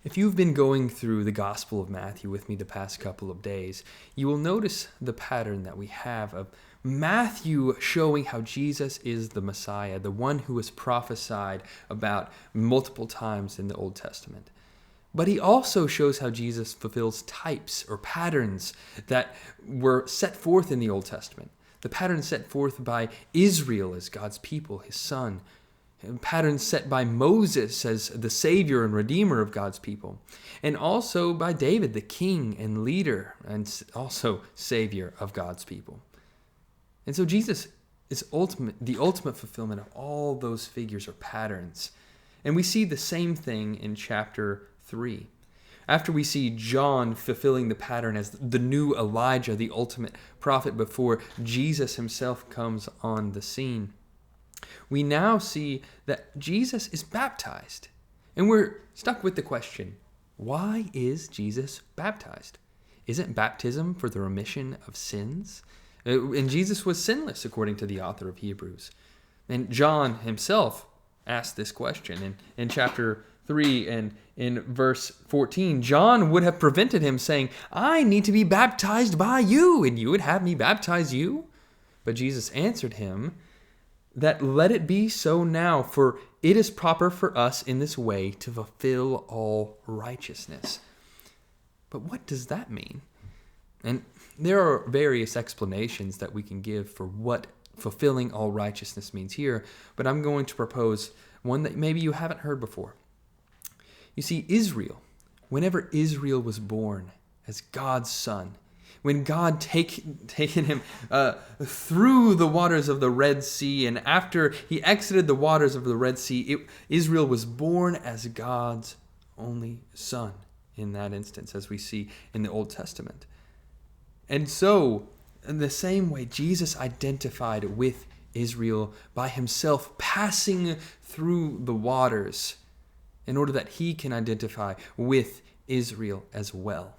If you've been going through the Gospel of Matthew with me the past couple of days, you will notice the pattern that we have of Matthew showing how Jesus is the Messiah, the one who was prophesied about multiple times in the Old Testament. But he also shows how Jesus fulfills types or patterns that were set forth in the Old Testament. The pattern set forth by Israel as God's people, his son. Patterns set by Moses as the Savior and Redeemer of God's people. And also by David, the king and leader, and also Savior of God's people. And so Jesus is the ultimate fulfillment of all those figures or patterns. And we see the same thing in chapter 3. After we see John fulfilling the pattern as the new Elijah, the ultimate prophet before Jesus himself comes on the scene, we now see that Jesus is baptized. And we're stuck with the question, why is Jesus baptized? Isn't baptism for the remission of sins? And Jesus was sinless, according to the author of Hebrews. And John himself asked this question in chapter 3 and in verse 14. John would have prevented him, saying, I need to be baptized by you, and you would have me baptize you? But Jesus answered him, that let it be so now, for it is proper for us in this way to fulfill all righteousness. But what does that mean? And there are various explanations that we can give for what fulfilling all righteousness means here, but I'm going to propose one that maybe you haven't heard before. You see, Israel, whenever Israel was born as God's son, when God taken him through the waters of the Red Sea, and after he exited the waters of the Red Sea, Israel was born as God's only son in that instance, as we see in the Old Testament. And so, in the same way, Jesus identified with Israel by himself passing through the waters in order that he can identify with Israel as well.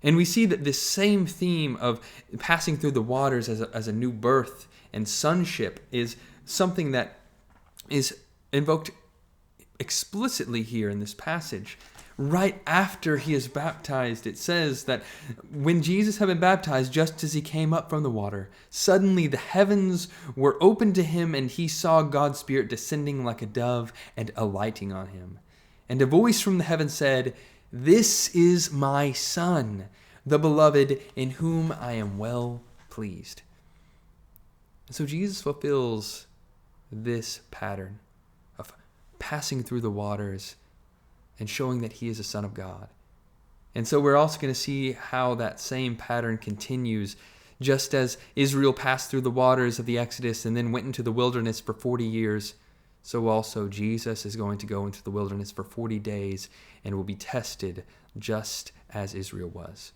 And we see that this same theme of passing through the waters as a new birth and sonship is something that is invoked explicitly here in this passage. Right after he is baptized, it says that when Jesus had been baptized, just as he came up from the water, suddenly the heavens were opened to him, and he saw God's Spirit descending like a dove and alighting on him. And a voice from the heaven said, This is my Son, the beloved, in whom I am well pleased. So Jesus fulfills this pattern of passing through the waters and showing that he is a Son of God. And so we're also going to see how that same pattern continues. Just as Israel passed through the waters of the Exodus and then went into the wilderness for 40 years, so also Jesus is going to go into the wilderness for 40 days and will be tested just as Israel was.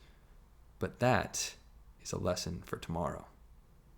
But that is a lesson for tomorrow.